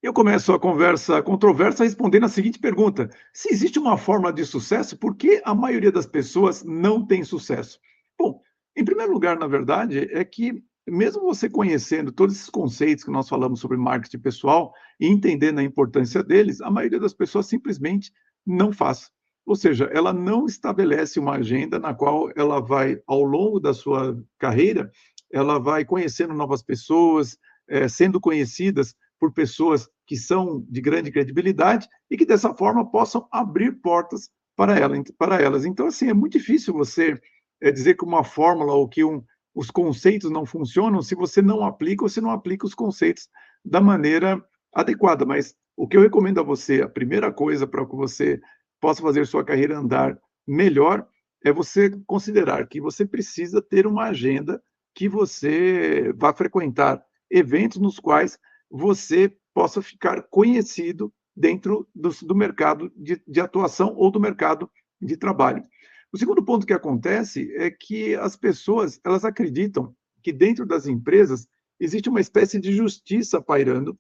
Eu começo a conversa controversa respondendo a seguinte pergunta: se existe uma fórmula de sucesso, por que a maioria das pessoas não tem sucesso? Bom, em primeiro lugar, na verdade, é que mesmo você conhecendo todos esses conceitos que nós falamos sobre marketing pessoal e entendendo a importância deles, a maioria das pessoas simplesmente não faz. Ou seja, ela não estabelece uma agenda na qual ela vai, ao longo da sua carreira, ela vai conhecendo novas pessoas, sendo conhecidas por pessoas que são de grande credibilidade e que dessa forma possam abrir portas para elas. Então, assim, é muito difícil você dizer que uma fórmula ou que os conceitos não funcionam se você não aplica ou se não aplica os conceitos da maneira adequada. Mas o que eu recomendo a você, a primeira coisa para que você possa fazer sua carreira andar melhor, é você considerar que você precisa ter uma agenda que você vá frequentar eventos nos quais você possa ficar conhecido dentro do mercado de atuação ou do mercado de trabalho. O segundo ponto que acontece é que as pessoas elas acreditam que dentro das empresas existe uma espécie de justiça pairando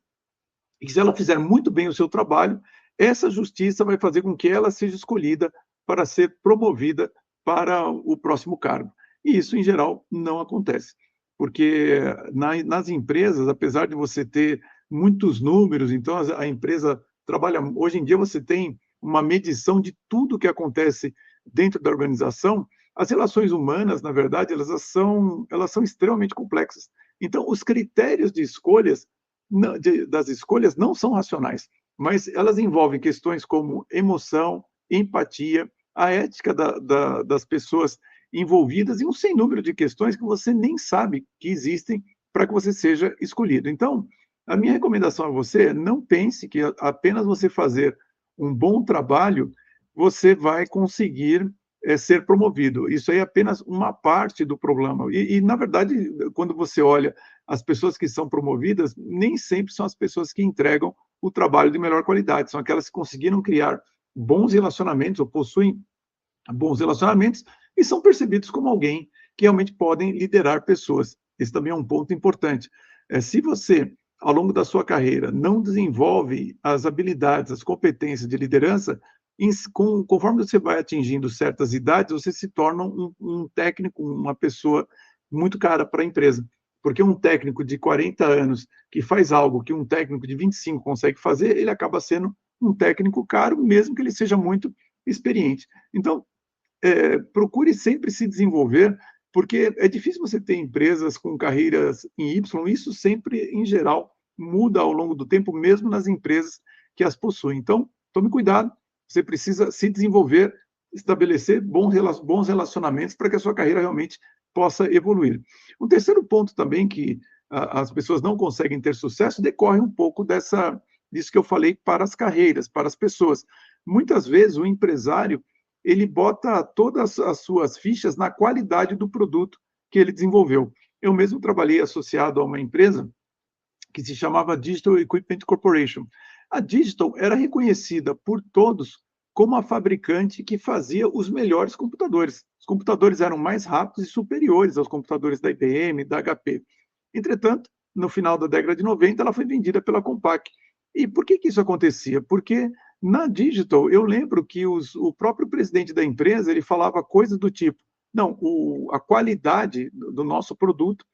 e que se ela fizer muito bem o seu trabalho, essa justiça vai fazer com que ela seja escolhida para ser promovida para o próximo cargo. E isso, em geral, não acontece. Porque nas empresas, apesar de você ter muitos números, então a empresa trabalha. Hoje em dia, você tem uma medição de tudo que acontece dentro da organização. As relações humanas, na verdade, elas são extremamente complexas. Então, os critérios de escolhas das escolhas não são racionais, mas elas envolvem questões como emoção, empatia, a ética das pessoas envolvidas e um sem número de questões que você nem sabe que existem para que você seja escolhido. Então, a minha recomendação a você é não pense que apenas você fazer um bom trabalho, você vai conseguir ser promovido. Isso aí é apenas uma parte do problema. Na verdade, quando você olha as pessoas que são promovidas nem sempre são as pessoas que entregam o trabalho de melhor qualidade, são aquelas que conseguiram criar bons relacionamentos ou possuem bons relacionamentos e são percebidos como alguém que realmente podem liderar pessoas. Esse também é um ponto importante. Se você, ao longo da sua carreira, não desenvolve as habilidades, as competências de liderança, conforme você vai atingindo certas idades, você se torna um técnico, uma pessoa muito cara para a empresa. Porque um técnico de 40 anos que faz algo que um técnico de 25 consegue fazer, ele acaba sendo um técnico caro, mesmo que ele seja muito experiente. Então, procure sempre se desenvolver, porque é difícil você ter empresas com carreiras em Y, isso sempre, em geral, muda ao longo do tempo, mesmo nas empresas que as possuem. Então, tome cuidado, você precisa se desenvolver, estabelecer bons relacionamentos para que a sua carreira realmente possa evoluir. Um terceiro ponto também que as pessoas não conseguem ter sucesso decorre um pouco disso que eu falei para as carreiras, para as pessoas. Muitas vezes o empresário ele bota todas as suas fichas na qualidade do produto que ele desenvolveu. Eu mesmo trabalhei associado a uma empresa que se chamava Digital Equipment Corporation. A Digital era reconhecida por todos como a fabricante que fazia os melhores computadores. Os computadores eram mais rápidos e superiores aos computadores da IBM, da HP. Entretanto, no final da década de 90, ela foi vendida pela Compaq. E por que isso acontecia? Porque na Digital, eu lembro que o próprio presidente da empresa ele falava coisas do tipo: não, a qualidade do nosso produto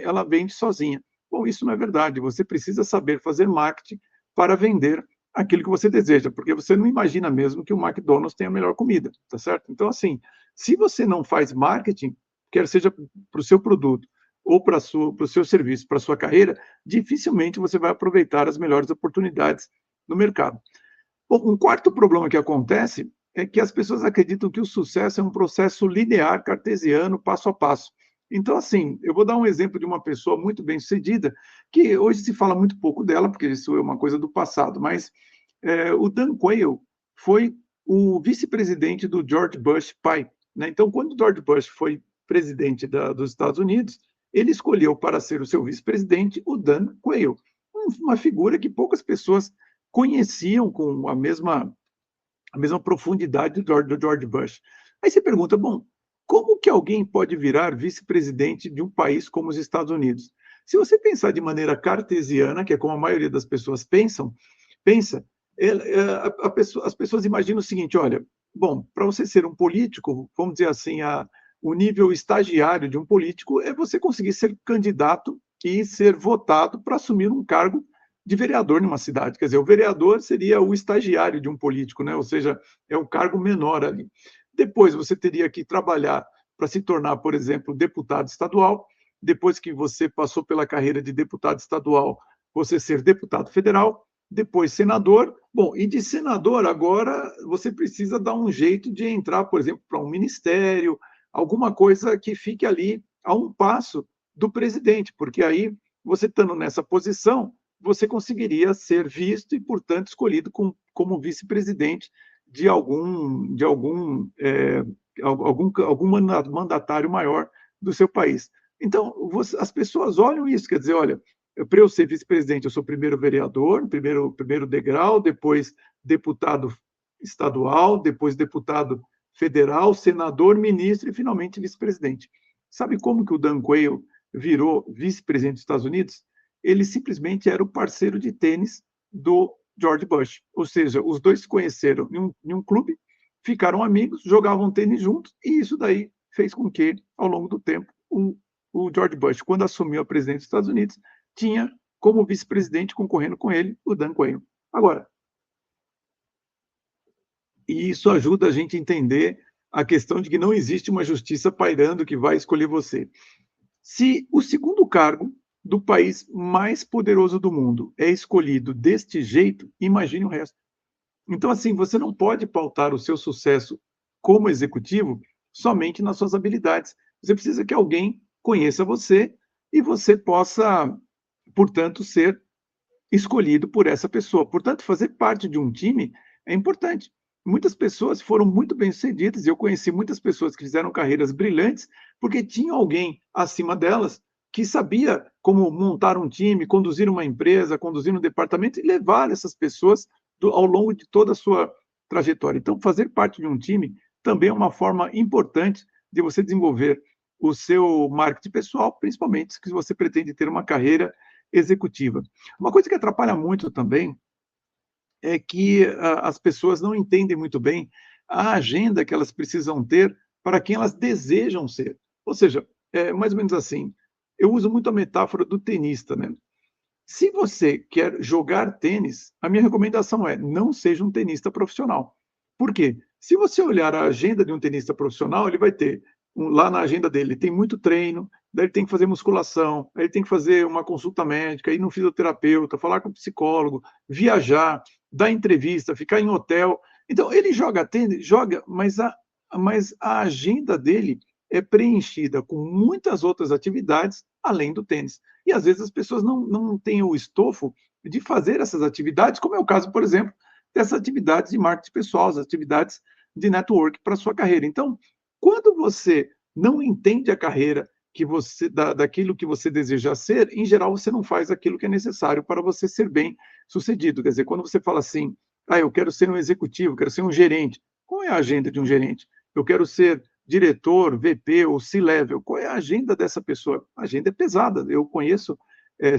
ela vende sozinha. Bom, isso não é verdade. Você precisa saber fazer marketing para vender aquilo que você deseja, porque você não imagina mesmo que o McDonald's tenha a melhor comida, tá certo? Então, assim, se você não faz marketing, quer seja para o seu produto ou para o seu serviço, para a sua carreira, dificilmente você vai aproveitar as melhores oportunidades no mercado. Bom, um quarto problema que acontece é que as pessoas acreditam que o sucesso é um processo linear, cartesiano, passo a passo. Então, assim, eu vou dar um exemplo de uma pessoa muito bem-sucedida, que hoje se fala muito pouco dela, porque isso é uma coisa do passado, mas o Dan Quayle foi o vice-presidente do George Bush pai. Né? Então, quando o George Bush foi presidente dos Estados Unidos, ele escolheu para ser o seu vice-presidente o Dan Quayle, uma figura que poucas pessoas conheciam com a mesma profundidade do George Bush. Aí você pergunta, bom, como que alguém pode virar vice-presidente de um país como os Estados Unidos? Se você pensar de maneira cartesiana, que é como a maioria das pessoas pensa, as pessoas imaginam o seguinte: olha, bom, para você ser um político, vamos dizer assim, o nível estagiário de um político é você conseguir ser candidato e ser votado para assumir um cargo de vereador numa cidade. Quer dizer, o vereador seria o estagiário de um político, né? Ou seja, é um cargo menor ali. Depois você teria que trabalhar para se tornar, por exemplo, deputado estadual. Depois que você passou pela carreira de deputado estadual, você ser deputado federal, depois senador. Bom, e de senador agora você precisa dar um jeito de entrar, por exemplo, para um ministério, alguma coisa que fique ali a um passo do presidente, porque aí você estando nessa posição, você conseguiria ser visto e, portanto, escolhido como vice-presidente de algum mandatário maior do seu país. Então, as pessoas olham isso, quer dizer, olha, para eu ser vice-presidente, eu sou primeiro vereador, primeiro degrau, depois deputado estadual, depois deputado federal, senador, ministro e finalmente vice-presidente. Sabe como que o Dan Quayle virou vice-presidente dos Estados Unidos? Ele simplesmente era o parceiro de tênis do George Bush. Ou seja, os dois se conheceram em um clube, ficaram amigos, jogavam tênis juntos, e isso daí fez com que, ao longo do tempo, o George Bush, quando assumiu a presidência dos Estados Unidos, tinha como vice-presidente concorrendo com ele o Dan Quayle. Agora, e isso ajuda a gente a entender a questão de que não existe uma justiça pairando que vai escolher você. Se o segundo cargo do país mais poderoso do mundo é escolhido deste jeito, imagine o resto. Então, assim, você não pode pautar o seu sucesso como executivo somente nas suas habilidades. Você precisa que alguém conheça você e você possa, portanto, ser escolhido por essa pessoa. Portanto, fazer parte de um time é importante. Muitas pessoas foram muito bem-sucedidas, e eu conheci muitas pessoas que fizeram carreiras brilhantes porque tinha alguém acima delas que sabia como montar um time, conduzir uma empresa, conduzir um departamento e levar essas pessoas ao longo de toda a sua trajetória. Então, fazer parte de um time também é uma forma importante de você desenvolver o seu marketing pessoal, principalmente se você pretende ter uma carreira executiva. Uma coisa que atrapalha muito também é que as pessoas não entendem muito bem a agenda que elas precisam ter para quem elas desejam ser. Ou seja, é mais ou menos assim, eu uso muito a metáfora do tenista, né? Se você quer jogar tênis, a minha recomendação é não seja um tenista profissional. Por quê? Se você olhar a agenda de um tenista profissional, ele vai ter lá na agenda dele, tem muito treino, daí ele tem que fazer musculação, aí ele tem que fazer uma consulta médica, ir no fisioterapeuta, falar com o psicólogo, viajar, dar entrevista, ficar em hotel. Então, ele joga tênis, joga, mas a agenda dele é preenchida com muitas outras atividades além do tênis. E às vezes as pessoas não têm o estofo de fazer essas atividades, como é o caso, por exemplo, dessas atividades de marketing pessoal, as atividades de network para a sua carreira. Então, quando você não entende a carreira daquilo que você deseja ser, em geral você não faz aquilo que é necessário para você ser bem sucedido. Quer dizer, quando você fala assim, eu quero ser um executivo, quero ser um gerente, qual é a agenda de um gerente? Eu quero ser diretor, VP ou C-level. Qual é a agenda dessa pessoa? A agenda é pesada. Eu conheço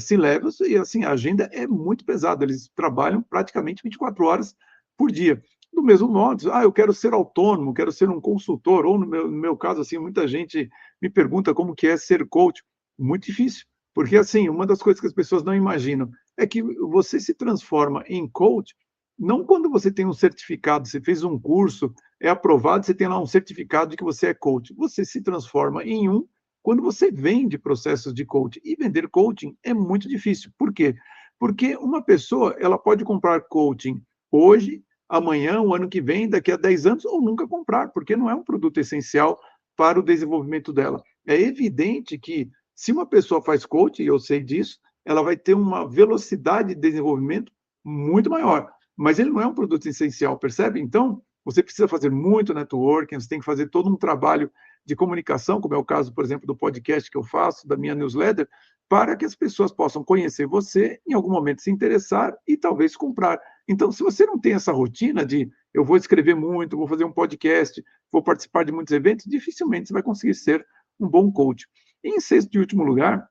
C-levels e assim, a agenda é muito pesada. Eles trabalham praticamente 24 horas por dia. Do mesmo modo, eu quero ser autônomo, quero ser um consultor, ou no meu caso, assim, muita gente me pergunta como que é ser coach. Muito difícil, porque assim, uma das coisas que as pessoas não imaginam é que você se transforma em coach não quando você tem um certificado, você fez um curso, é aprovado, você tem lá um certificado de que você é coach. Você se transforma em um quando você vende processos de coaching. E vender coaching é muito difícil. Por quê? Porque uma pessoa, ela pode comprar coaching hoje, amanhã, o ano que vem, daqui a 10 anos, ou nunca comprar, porque não é um produto essencial para o desenvolvimento dela. É evidente que se uma pessoa faz coaching, e eu sei disso, ela vai ter uma velocidade de desenvolvimento muito maior. Mas ele não é um produto essencial, percebe? Então, você precisa fazer muito networking, você tem que fazer todo um trabalho de comunicação, como é o caso, por exemplo, do podcast que eu faço, da minha newsletter, para que as pessoas possam conhecer você, em algum momento se interessar e talvez comprar. Então, se você não tem essa rotina de eu vou escrever muito, vou fazer um podcast, vou participar de muitos eventos, dificilmente você vai conseguir ser um bom coach. E em sexto e último lugar,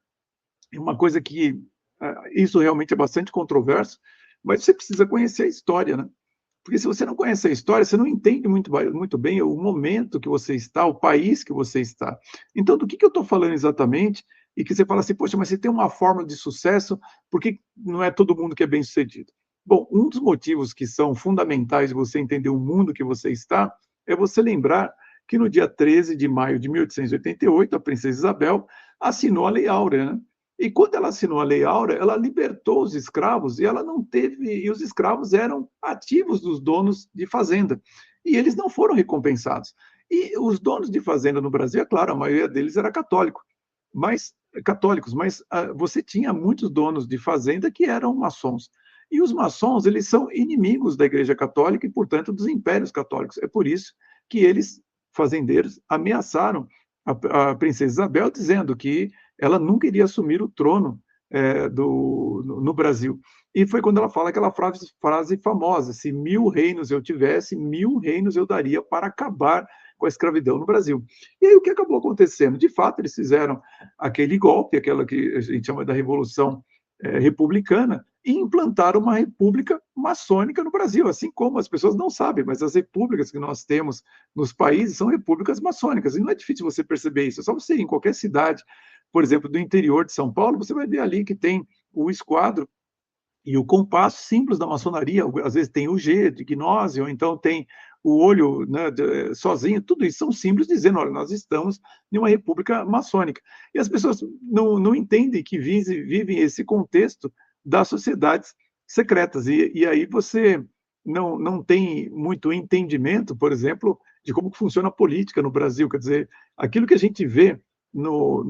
É uma coisa que isso realmente é bastante controverso, mas você precisa conhecer a história, né? Porque se você não conhece a história, você não entende muito bem o momento que você está, o país que você está. Então, do que eu estou falando exatamente? E que você fala assim, poxa, mas você tem uma fórmula de sucesso, por que não é todo mundo que é bem-sucedido? Bom, um dos motivos que são fundamentais de você entender o mundo que você está é você lembrar que no dia 13 de maio de 1888, a princesa Isabel assinou a Lei Áurea, né? E quando ela assinou a Lei Áurea, ela libertou os escravos e ela não teve. E os escravos eram ativos dos donos de fazenda. E eles não foram recompensados. E os donos de fazenda no Brasil, é claro, a maioria deles era católico, mas católicos, mas você tinha muitos donos de fazenda que eram maçons. E os maçons, eles são inimigos da Igreja Católica e, portanto, dos impérios católicos. É por isso que eles, fazendeiros, ameaçaram a princesa Isabel, dizendo que ela nunca iria assumir o trono no Brasil. E foi quando ela fala aquela frase famosa: se 1000 reinos eu tivesse, 1000 reinos eu daria para acabar com a escravidão no Brasil. E aí o que acabou acontecendo? De fato, eles fizeram aquele golpe, aquela que a gente chama da Revolução Republicana, e implantaram uma república maçônica no Brasil, assim como as pessoas não sabem, mas as repúblicas que nós temos nos países são repúblicas maçônicas, e não é difícil você perceber isso, é só você ir em qualquer cidade, por exemplo, do interior de São Paulo, você vai ver ali que tem o esquadro e o compasso, símbolos da maçonaria, às vezes tem o G de gnose, ou então tem o olho, né, sozinho, tudo isso são símbolos dizendo, olha, nós estamos em uma república maçônica. E as pessoas não entendem que vivem esse contexto das sociedades secretas, e aí você não tem muito entendimento, por exemplo, de como funciona a política no Brasil, quer dizer, aquilo que a gente vê no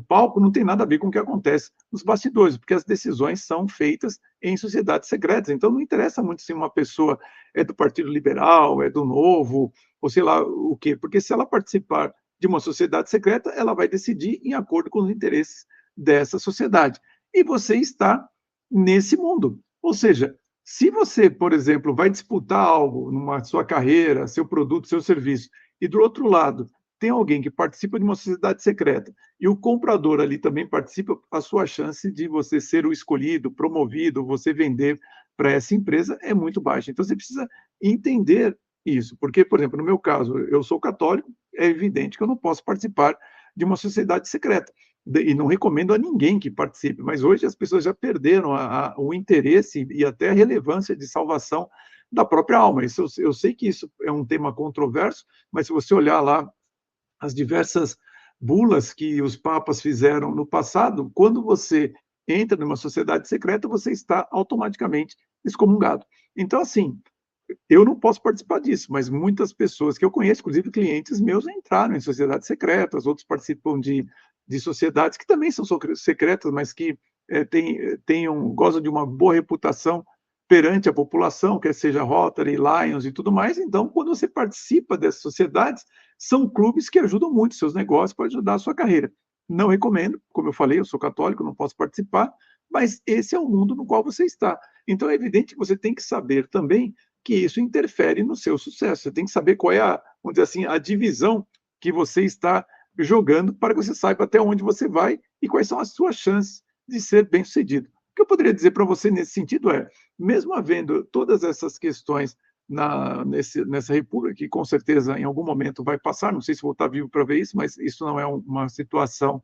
palco não tem nada a ver com o que acontece nos bastidores, porque as decisões são feitas em sociedades secretas. Então, não interessa muito se uma pessoa é do Partido Liberal, é do Novo, ou sei lá o quê, porque se ela participar de uma sociedade secreta, ela vai decidir em acordo com os interesses dessa sociedade. E você está nesse mundo. Ou seja, se você, por exemplo, vai disputar algo numa sua carreira, seu produto, seu serviço, e do outro lado tem alguém que participa de uma sociedade secreta e o comprador ali também participa, a sua chance de você ser o escolhido, promovido, você vender para essa empresa é muito baixa. Então você precisa entender isso, porque, por exemplo, no meu caso, eu sou católico, é evidente que eu não posso participar de uma sociedade secreta. E não recomendo a ninguém que participe, mas hoje as pessoas já perderam o interesse e até a relevância de salvação da própria alma. Isso, eu sei que isso é um tema controverso, mas se você olhar lá as diversas bulas que os papas fizeram no passado, quando você entra numa sociedade secreta, você está automaticamente excomungado. Então, assim, eu não posso participar disso, mas muitas pessoas que eu conheço, inclusive clientes meus, entraram em sociedades secretas, outros participam de sociedades que também são secretas, mas que gozam de uma boa reputação perante a população, quer seja Rotary, Lions e tudo mais. Então, quando você participa dessas sociedades, são clubes que ajudam muito seus negócios para ajudar a sua carreira. Não recomendo, como eu falei, eu sou católico, não posso participar, mas esse é o mundo no qual você está. Então, é evidente que você tem que saber também que isso interfere no seu sucesso. Você tem que saber qual é vamos dizer assim, a divisão que você está jogando para que você saiba até onde você vai e quais são as suas chances de ser bem-sucedido. O que eu poderia dizer para você nesse sentido é, mesmo havendo todas essas questões nessa república, que com certeza em algum momento vai passar, não sei se vou estar vivo para ver isso, mas isso não é uma situação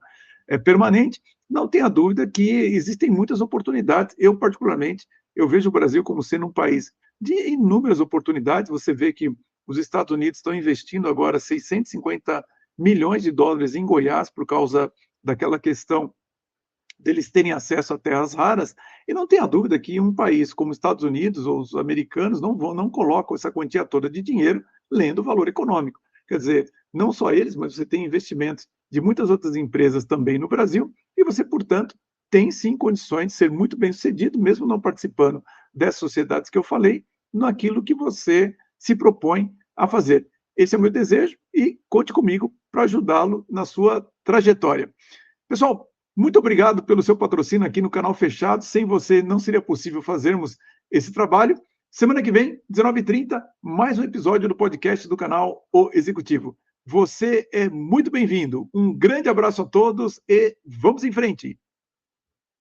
permanente, não tenha dúvida que existem muitas oportunidades. Eu, particularmente, eu vejo o Brasil como sendo um país de inúmeras oportunidades. Você vê que os Estados Unidos estão investindo agora 650 milhões de dólares em Goiás por causa daquela questão deles terem acesso a terras raras, e não tenha dúvida que um país como os Estados Unidos ou os americanos não colocam essa quantia toda de dinheiro lendo o valor econômico. Quer dizer, não só eles, mas você tem investimentos de muitas outras empresas também no Brasil, e você, portanto, tem sim condições de ser muito bem sucedido, mesmo não participando dessas sociedades que eu falei, naquilo que você se propõe a fazer. Esse é o meu desejo e conte comigo para ajudá-lo na sua trajetória. Pessoal, muito obrigado pelo seu patrocínio aqui no Canal Fechado. Sem você, não seria possível fazermos esse trabalho. Semana que vem, 19h30, mais um episódio do podcast do canal O Executivo. Você é muito bem-vindo. Um grande abraço a todos e vamos em frente.